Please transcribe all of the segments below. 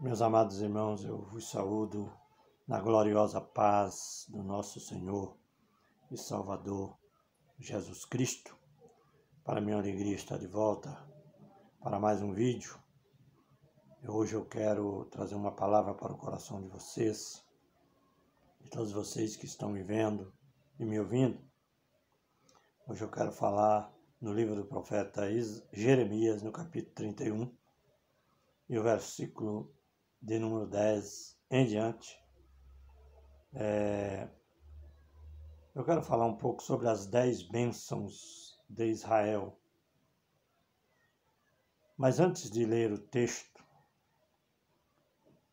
Meus amados irmãos, eu vos saúdo na gloriosa paz do nosso Senhor e Salvador Jesus Cristo. Para minha alegria estar de volta para mais um vídeo. Hoje eu quero trazer uma palavra para o coração de vocês, de todos vocês que estão me vendo e me ouvindo. Hoje eu quero falar no livro do profeta Jeremias, no capítulo 31, e o versículo de número 10 em diante. Eu quero falar um pouco sobre as 10 bênçãos de Israel. Mas antes de ler o texto,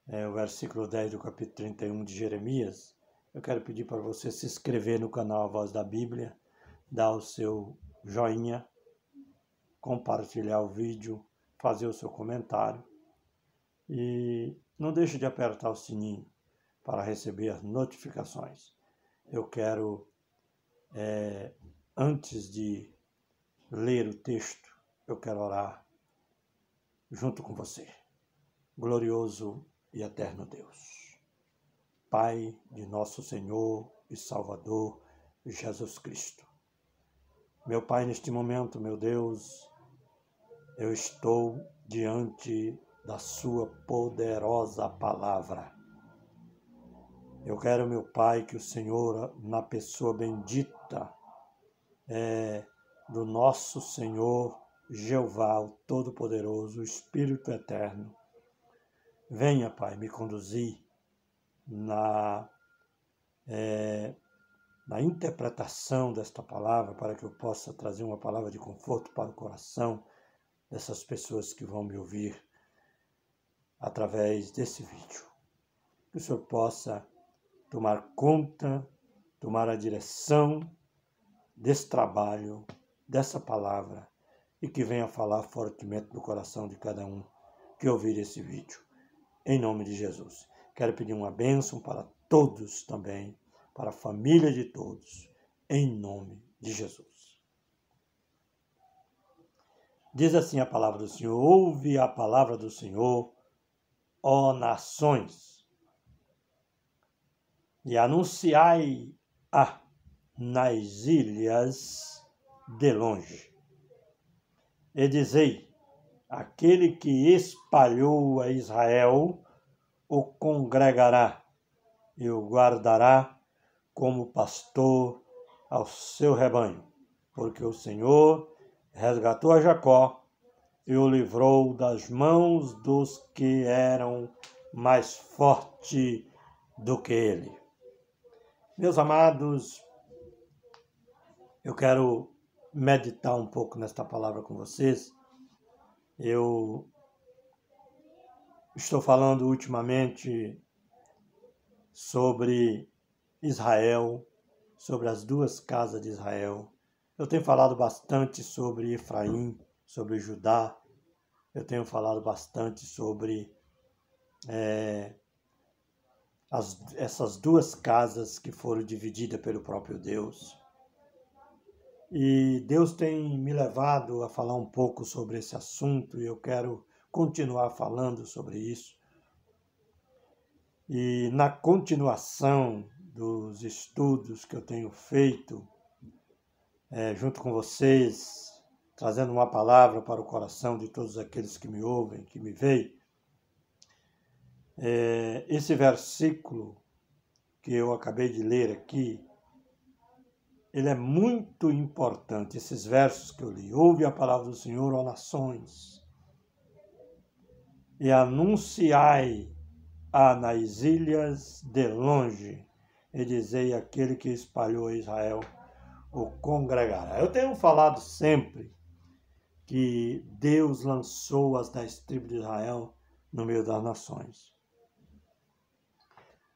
o versículo 10 do capítulo 31 de Jeremias, eu quero pedir para você se inscrever no canal A Voz da Bíblia, dar o seu joinha, compartilhar o vídeo, fazer o seu comentário e não deixe de apertar o sininho para receber as notificações. Eu quero, antes de ler o texto, eu quero orar junto com você. Glorioso e eterno Deus, Pai de nosso Senhor e Salvador Jesus Cristo. Meu Pai, neste momento, meu Deus, eu estou diante da sua poderosa palavra. Eu quero, meu Pai, que o Senhor, na pessoa bendita do nosso Senhor Jeová, o Todo-Poderoso, o Espírito Eterno, venha, Pai, me conduzir na interpretação desta palavra, para que eu possa trazer uma palavra de conforto para o coração dessas pessoas que vão me ouvir através desse vídeo. Que o Senhor possa tomar conta, tomar a direção desse trabalho, dessa palavra, e que venha falar fortemente no coração de cada um que ouvir esse vídeo. Em nome de Jesus. Quero pedir uma bênção para todos também, para a família de todos, em nome de Jesus. Diz assim a palavra do Senhor: ouve a palavra do Senhor, ó nações, e anunciai-a nas ilhas de longe. E dizei: aquele que espalhou a Israel o congregará e o guardará como pastor ao seu rebanho, porque o Senhor resgatou a Jacó e o livrou das mãos dos que eram mais fortes do que ele. Meus amados, eu quero meditar um pouco nesta palavra com vocês. Eu estou falando ultimamente sobre Israel, sobre as duas casas de Israel. Eu tenho falado bastante sobre Efraim, sobre Judá. Eu tenho falado bastante sobre essas duas casas que foram divididas pelo próprio Deus. E Deus tem me levado a falar um pouco sobre esse assunto e eu quero continuar falando sobre isso. E na continuação dos estudos que eu tenho feito junto com vocês, trazendo uma palavra para o coração de todos aqueles que me ouvem, que me veem, esse versículo que eu acabei de ler aqui, ele é muito importante, esses versos que eu li. Ouve a palavra do Senhor, ó nações, e anunciai-a nas ilhas de longe, e dizei: aquele que espalhou a Israel o congregará. Eu tenho falado sempre que Deus lançou as 10 tribos de Israel no meio das nações.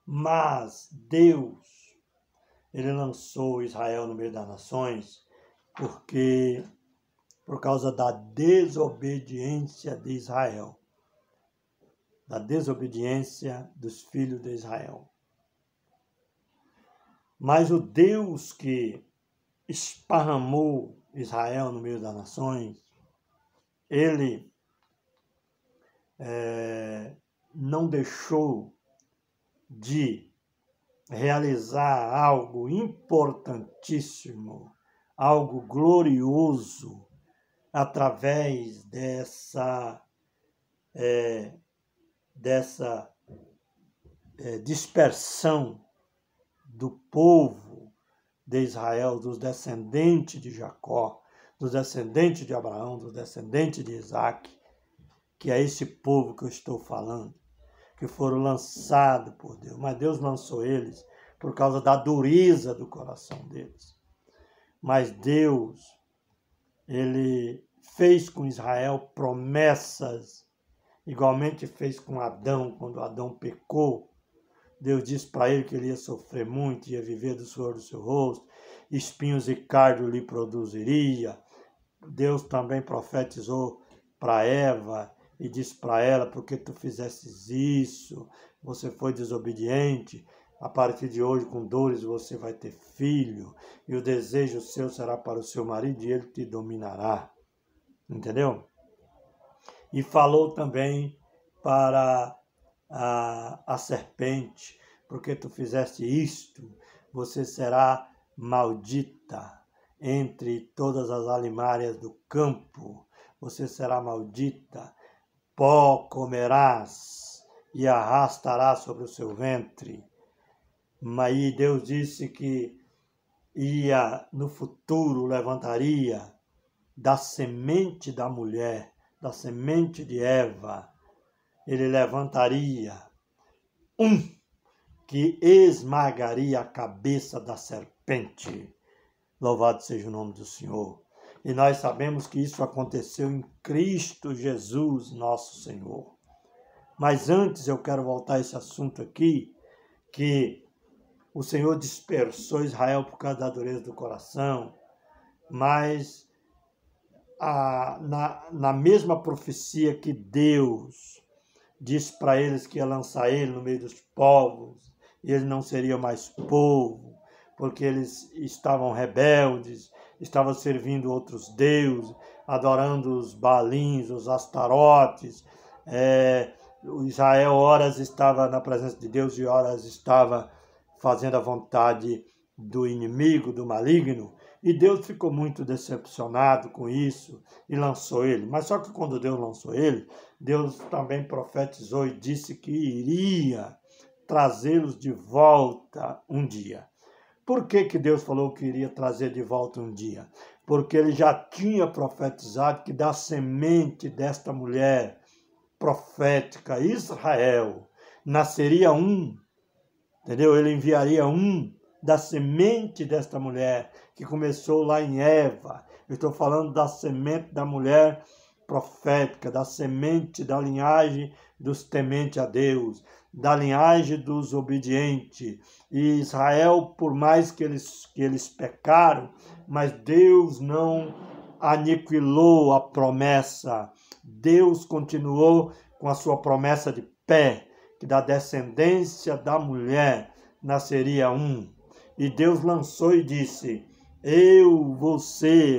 Mas Deus, ele lançou Israel no meio das nações por causa da desobediência de Israel, da desobediência dos filhos de Israel. Mas o Deus que esparramou Israel no meio das nações, ele não deixou de realizar algo importantíssimo, algo glorioso, através dessa dispersão do povo de Israel, dos descendentes de Jacó, dos descendentes de Abraão, dos descendentes de Isaac, que é esse povo que eu estou falando, que foram lançados por Deus. Mas Deus lançou eles por causa da dureza do coração deles. Mas Deus, ele fez com Israel promessas, igualmente fez com Adão, quando Adão pecou. Deus disse para ele que ele ia sofrer muito, ia viver do suor do seu rosto, espinhos e cardo lhe produziria. Deus também profetizou para Eva e disse para ela: porque tu fizestes isso, você foi desobediente, a partir de hoje com dores você vai ter filho, e o desejo seu será para o seu marido e ele te dominará. Entendeu? E falou também para a serpente: porque tu fizeste isto, você será maldita entre todas as alimárias do campo, você será maldita, pó comerás e arrastarás sobre o seu ventre. Mas Deus disse que no futuro levantaria da semente da mulher, da semente de Eva, ele levantaria um que esmagaria a cabeça da serpente. Louvado seja o nome do Senhor. E nós sabemos que isso aconteceu em Cristo Jesus, nosso Senhor. Mas antes eu quero voltar a esse assunto aqui, que o Senhor dispersou Israel por causa da dureza do coração, mas na mesma profecia que Deus disse para eles que ia lançar ele no meio dos povos, e ele não seria mais povo, porque eles estavam rebeldes, estavam servindo outros deuses, adorando os Baalins, os Astarotes. Israel horas estava na presença de Deus e horas estava fazendo a vontade do inimigo, do maligno. E Deus ficou muito decepcionado com isso e lançou ele. Mas só que quando Deus lançou ele, Deus também profetizou e disse que iria trazê-los de volta um dia. Por que Deus falou que iria trazer de volta um dia? Porque ele já tinha profetizado que da semente desta mulher profética, Israel, nasceria um, entendeu? Ele enviaria um da semente desta mulher, que começou lá em Eva. Eu estou falando da semente da mulher profética, da semente da linhagem dos tementes a Deus, da linhagem dos obedientes. E Israel, por mais que eles pecaram, mas Deus não aniquilou a promessa. Deus continuou com a sua promessa de pé, que da descendência da mulher nasceria um. E Deus lançou e disse: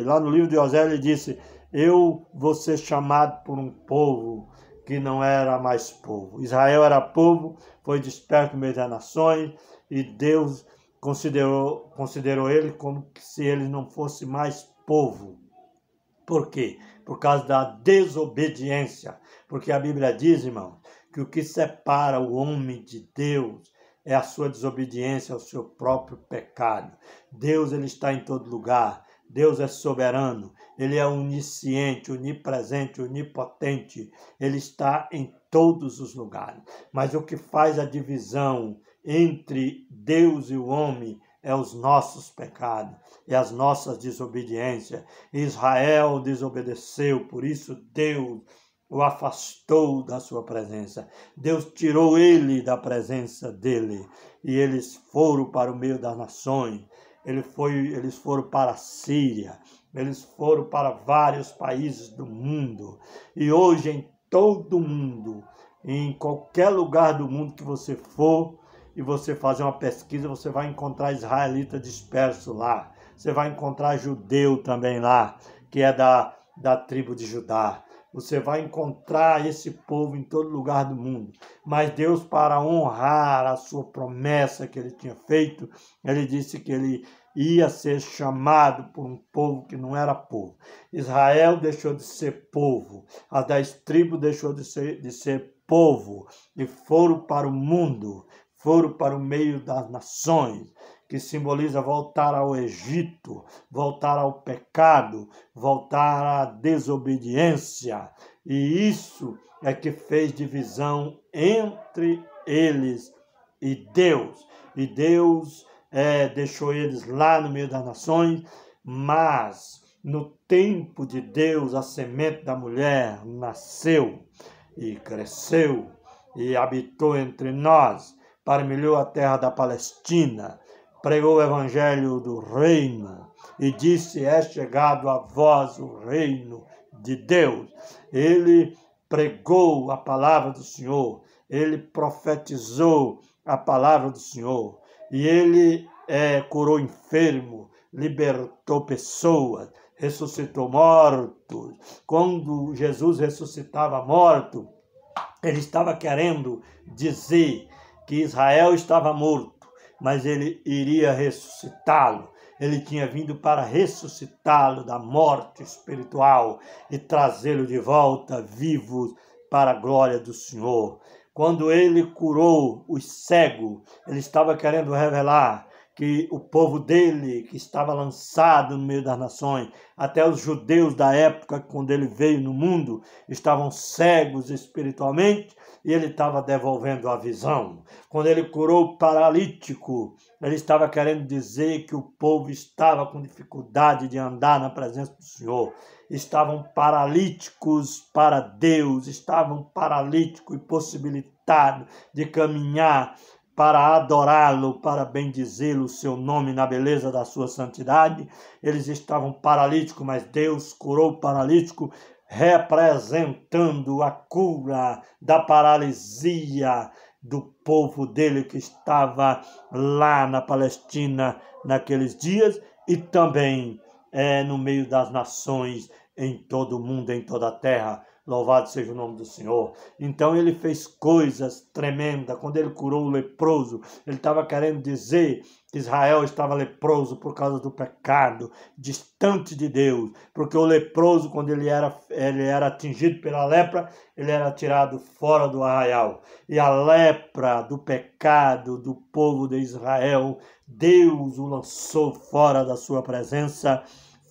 lá no livro de Osés ele disse: eu vou ser chamado por um povo que não era mais povo. Israel era povo, foi desperto no meio das nações, e Deus considerou ele como se ele não fosse mais povo. Por quê? Por causa da desobediência. Porque a Bíblia diz, irmão, que o que separa o homem de Deus é a sua desobediência ao seu próprio pecado. Deus, ele está em todo lugar. Deus é soberano. Ele é onisciente, onipresente, onipotente. Ele está em todos os lugares. Mas o que faz a divisão entre Deus e o homem é os nossos pecados, é as nossas desobediências. Israel desobedeceu, por isso Deus o afastou da sua presença. Deus tirou ele da presença dele. E eles foram para o meio das nações. Eles foram para a Síria. Eles foram para vários países do mundo. E hoje em todo o mundo, em qualquer lugar do mundo que você for, e você fazer uma pesquisa, você vai encontrar israelita disperso lá. Você vai encontrar judeu também lá, que é da tribo de Judá. Você vai encontrar esse povo em todo lugar do mundo. Mas Deus, para honrar a sua promessa que ele tinha feito, ele disse que ele ia ser chamado por um povo que não era povo. Israel deixou de ser povo, as 10 tribos deixou de ser povo e foram para o mundo, foram para o meio das nações, que simboliza voltar ao Egito, voltar ao pecado, voltar à desobediência. E isso é que fez divisão entre eles e Deus. E Deus deixou eles lá no meio das nações, mas no tempo de Deus, a semente da mulher nasceu e cresceu e habitou entre nós, parmelhou a terra da Palestina, pregou o evangelho do reino e disse: é chegado a vós o reino de Deus. Ele pregou a palavra do Senhor, ele profetizou a palavra do Senhor e ele curou enfermo, libertou pessoas, ressuscitou mortos. Quando Jesus ressuscitava morto, ele estava querendo dizer que Israel estava morto, mas ele iria ressuscitá-lo. Ele tinha vindo para ressuscitá-lo da morte espiritual e trazê-lo de volta vivo para a glória do Senhor. Quando ele curou os cegos, ele estava querendo revelar que o povo dele, que estava lançado no meio das nações, até os judeus da época, quando ele veio no mundo, estavam cegos espiritualmente, e ele estava devolvendo a visão. Quando ele curou o paralítico, ele estava querendo dizer que o povo estava com dificuldade de andar na presença do Senhor. Estavam paralíticos para Deus, estavam paralíticos e impossibilitados de caminhar para adorá-lo, para bendizê-lo, o seu nome na beleza da sua santidade. Eles estavam paralíticos, mas Deus curou o paralítico, representando a cura da paralisia do povo dele que estava lá na Palestina naqueles dias e também no meio das nações, em todo o mundo, em toda a terra. Louvado seja o nome do Senhor. Então ele fez coisas tremendas. Quando ele curou o leproso, ele estava querendo dizer que Israel estava leproso por causa do pecado, distante de Deus. Porque o leproso, quando ele era atingido pela lepra, ele era tirado fora do arraial. E a lepra do pecado do povo de Israel, Deus o lançou fora da sua presença,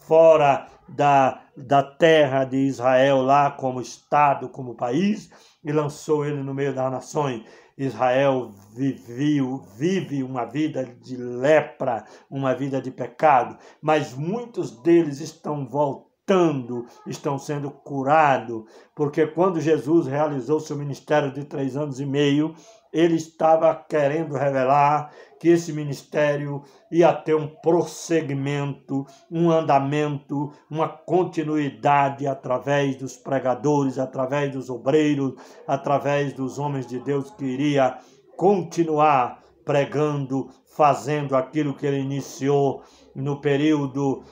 fora da terra de Israel, lá como estado, como país, e lançou ele no meio das nações. Israel vive uma vida de lepra, uma vida de pecado, mas muitos deles estão voltando, estão sendo curados, porque quando Jesus realizou seu ministério de 3 anos e meio, ele estava querendo revelar que esse ministério ia ter um prosseguimento, um andamento, uma continuidade através dos pregadores, através dos obreiros, através dos homens de Deus que iria continuar pregando, fazendo aquilo que ele iniciou no período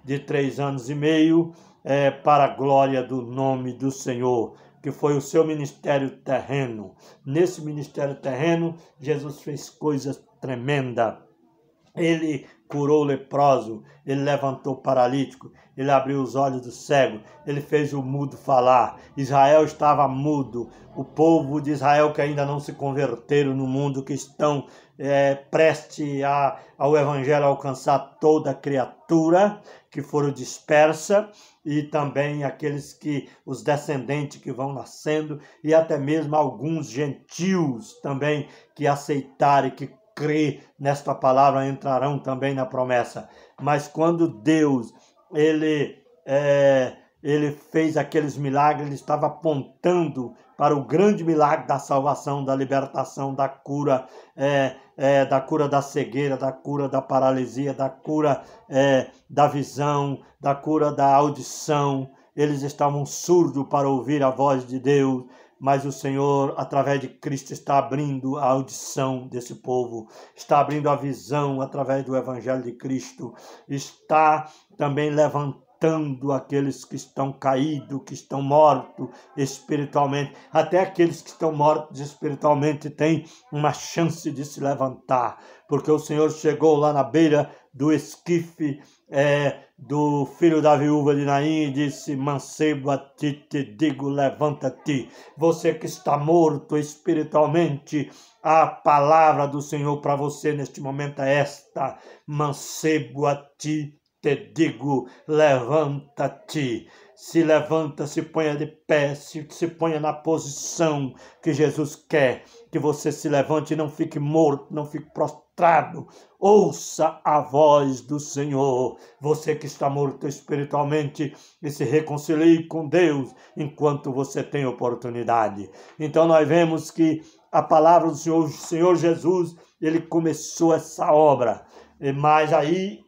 de 3 anos e meio, para a glória do nome do Senhor, que foi o seu ministério terreno. Nesse ministério terreno, Jesus fez coisas tremendas. Ele curou o leproso, ele levantou o paralítico, ele abriu os olhos do cego, ele fez o mudo falar. Israel estava mudo. O povo de Israel que ainda não se converteram no mundo, que estão prestes ao evangelho alcançar toda criatura, que foram dispersas, e também os descendentes que vão nascendo, e até mesmo alguns gentios também que aceitaram e que crê nesta palavra entrarão também na promessa. Mas quando Deus ele fez aqueles milagres, ele estava apontando para o grande milagre da salvação, da libertação, da cura da cegueira, da cura da paralisia, da cura da visão, da cura da audição. Eles estavam surdos para ouvir a voz de Deus, mas o Senhor, através de Cristo, está abrindo a audição desse povo, está abrindo a visão através do Evangelho de Cristo, está também levantando ressuscitando aqueles que estão caídos, que estão mortos espiritualmente. Até aqueles que estão mortos espiritualmente têm uma chance de se levantar, porque o Senhor chegou lá na beira do esquife do filho da viúva de Naim e disse: mancebo, a ti te digo, levanta-te. Você que está morto espiritualmente, a palavra do Senhor para você neste momento é esta: mancebo, a ti te digo, levanta-te. Se levanta, se ponha de pé, se ponha na posição que Jesus quer que você se levante e não fique morto, não fique prostrado. Ouça a voz do Senhor. Você que está morto espiritualmente, e se reconcilie com Deus enquanto você tem oportunidade. Então nós vemos que a palavra do Senhor Jesus, ele começou essa obra, mas aí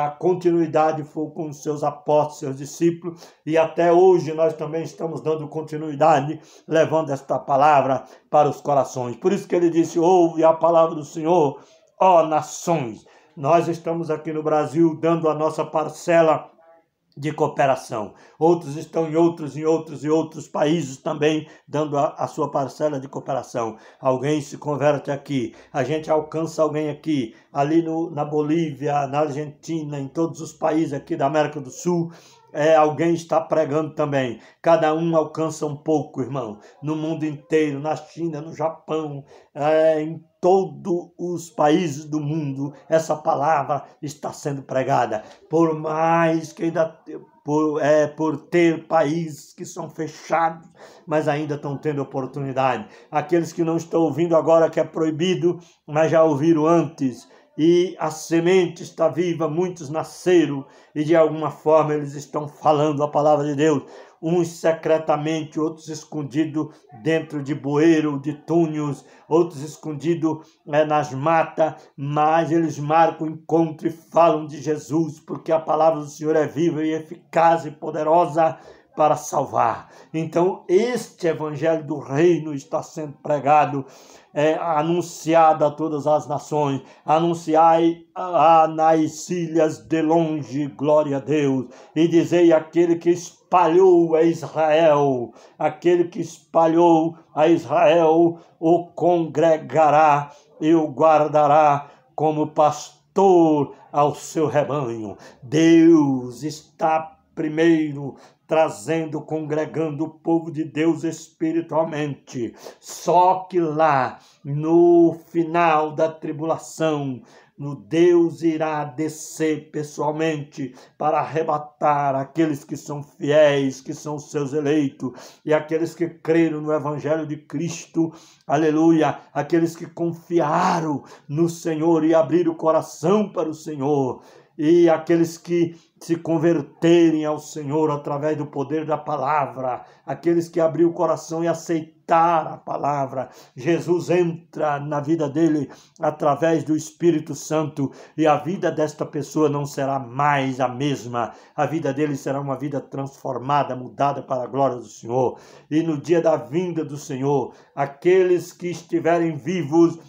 a continuidade foi com os seus apóstolos, seus discípulos, e até hoje nós também estamos dando continuidade, levando esta palavra para os corações. Por isso que ele disse: ouve a palavra do Senhor, ó nações. Nós estamos aqui no Brasil dando a nossa parcela de cooperação. Outros estão em outros países também dando a sua parcela de cooperação. Alguém se converte aqui, a gente alcança alguém aqui, ali na Bolívia, na Argentina, em todos os países aqui da América do Sul. Alguém está pregando também. Cada um alcança um pouco, irmão. No mundo inteiro, na China, no Japão, em todos os países do mundo, essa palavra está sendo pregada. Por mais que ainda por ter países que são fechados, mas ainda estão tendo oportunidade. Aqueles que não estão ouvindo agora, que é proibido, mas já ouviram antes. E a semente está viva, muitos nasceram e de alguma forma eles estão falando a palavra de Deus, uns secretamente, outros escondidos dentro de bueiro, de túneis, outros escondidos nas matas, mas eles marcam o encontro e falam de Jesus, porque a palavra do Senhor é viva e eficaz e poderosa para salvar. Então este evangelho do reino está sendo pregado, anunciado a todas as nações. Anunciai nas ilhas de longe, glória a Deus, e dizei: aquele que espalhou a Israel, aquele que espalhou a Israel o congregará e o guardará como pastor ao seu rebanho. Deus está primeiro congregando o povo de Deus espiritualmente. Só que lá, no final da tribulação, Deus irá descer pessoalmente para arrebatar aqueles que são fiéis, que são seus eleitos, e aqueles que creram no Evangelho de Cristo, aleluia, aqueles que confiaram no Senhor e abriram o coração para o Senhor, e aqueles que se converterem ao Senhor através do poder da palavra, aqueles que abriram o coração e aceitaram a palavra. Jesus entra na vida dele através do Espírito Santo, e a vida desta pessoa não será mais a mesma. A vida dele será uma vida transformada, mudada para a glória do Senhor. E no dia da vinda do Senhor, aqueles que estiverem vivos,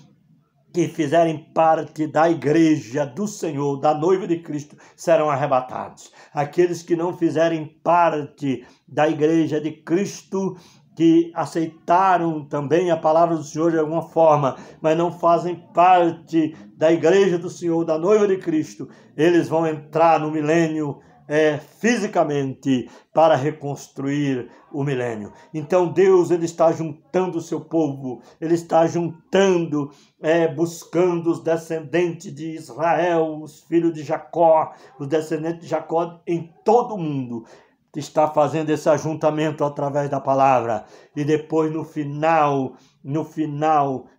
que fizerem parte da igreja do Senhor, da noiva de Cristo, serão arrebatados. Aqueles que não fizerem parte da igreja de Cristo, que aceitaram também a palavra do Senhor de alguma forma, mas não fazem parte da igreja do Senhor, da noiva de Cristo, eles vão entrar no milênio fisicamente para reconstruir o milênio. Então Deus, ele está juntando o seu povo, ele está juntando, buscando os descendentes de Israel, os filhos de Jacó, os descendentes de Jacó em todo o mundo. Está fazendo esse ajuntamento através da palavra, e depois no final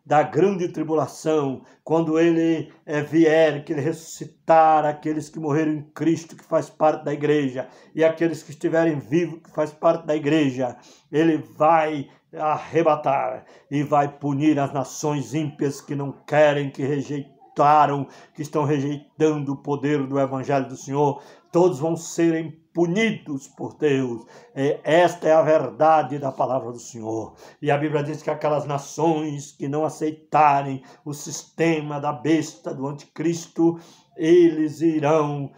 da grande tribulação, quando ele vier, que ele ressuscitar aqueles que morreram em Cristo, que faz parte da igreja, e aqueles que estiverem vivos, que faz parte da igreja, ele vai arrebatar e vai punir as nações ímpias que não querem, que rejeitaram, que estão rejeitando o poder do evangelho do Senhor. Todos vão serem punidos por Deus. Esta é a verdade da palavra do Senhor. E a Bíblia diz que aquelas nações que não aceitarem o sistema da besta, do anticristo, eles irão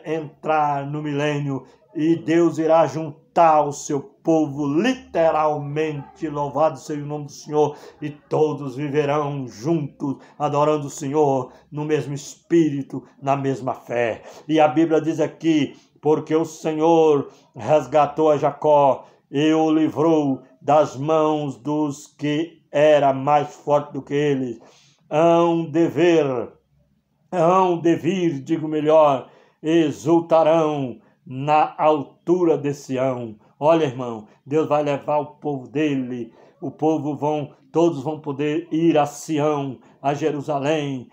entrar no milênio e Deus irá juntar o seu povo, literalmente, louvado seja o nome do Senhor, e todos viverão juntos, adorando o Senhor, no mesmo espírito, na mesma fé. E a Bíblia diz aqui, porque o Senhor resgatou a Jacó e o livrou das mãos dos que era mais forte do que eles. Hão de vir, digo melhor, exultarão na altura de Sião. Olha, irmão, Deus vai levar o povo dele, todos vão poder ir a Sião, a Jerusalém,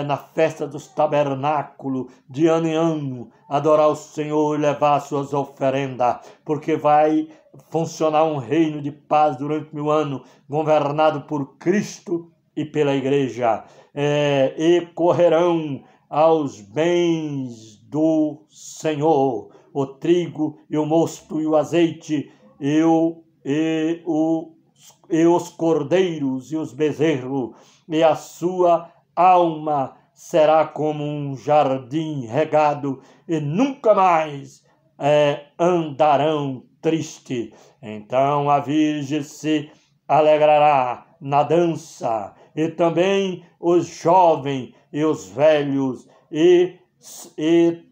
na festa dos tabernáculos, de ano em ano, adorar o Senhor e levar suas oferendas, porque vai funcionar um reino de paz durante 1000 anos, governado por Cristo e pela igreja, e correrão aos bens do Senhor, o trigo e o mosto e o azeite e os cordeiros e os bezerros, e a sua alma será como um jardim regado, e nunca mais andarão triste. Então a Virgem se alegrará na dança, e também os jovens e os velhos, e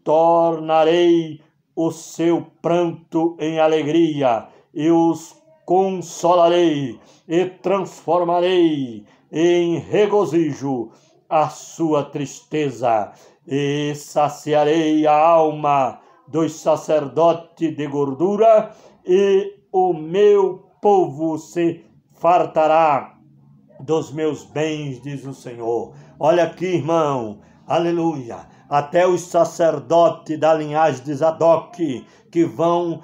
tornarei o seu pranto em alegria, e os consolarei, e transformarei em regozijo a sua tristeza, e saciarei a alma dos sacerdotes de gordura, e o meu povo se fartará dos meus bens, diz o Senhor. Olha aqui, irmão, aleluia, até os sacerdotes da linhagem de Zadok, que vão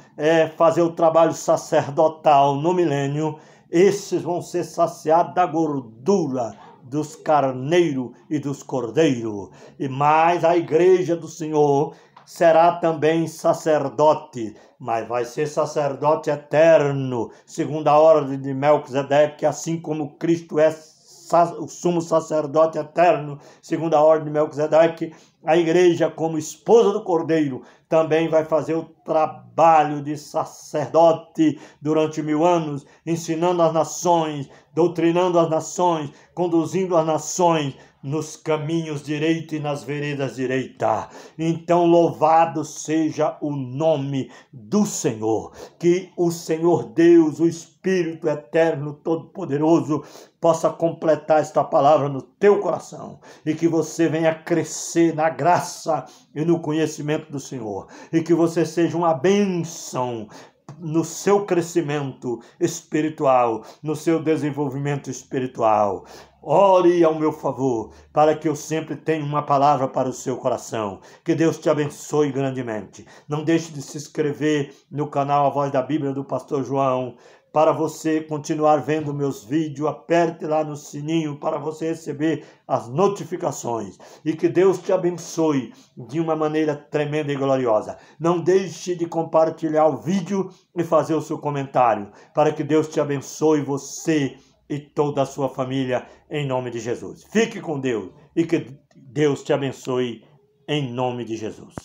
fazer o trabalho sacerdotal no milênio, esses vão ser saciados da gordura dos carneiros e dos cordeiros. E mais a igreja do Senhor será também sacerdote, mas vai ser sacerdote eterno, segundo a ordem de Melquisedeque, assim como Cristo é o sumo sacerdote eterno, segundo a ordem de Melquisedeque. A igreja, como esposa do Cordeiro, também vai fazer o trabalho de sacerdote durante 1000 anos, ensinando as nações, doutrinando as nações, conduzindo as nações nos caminhos direitos e nas veredas direitas. Então, louvado seja o nome do Senhor. Que o Senhor Deus, o Espírito Eterno, Todo-Poderoso, possa completar esta palavra no teu coração, e que você venha crescer na graça e no conhecimento do Senhor, e que você seja uma bênção no seu crescimento espiritual, no seu desenvolvimento espiritual. Ore ao meu favor, para que eu sempre tenha uma palavra para o seu coração. Que Deus te abençoe grandemente. Não deixe de se inscrever no canal A Voz da Bíblia do Pastor João, para você continuar vendo meus vídeos. Aperte lá no sininho para você receber as notificações. E que Deus te abençoe de uma maneira tremenda e gloriosa. Não deixe de compartilhar o vídeo e fazer o seu comentário, para que Deus te abençoe, você e toda a sua família, em nome de Jesus. Fique com Deus e que Deus te abençoe em nome de Jesus.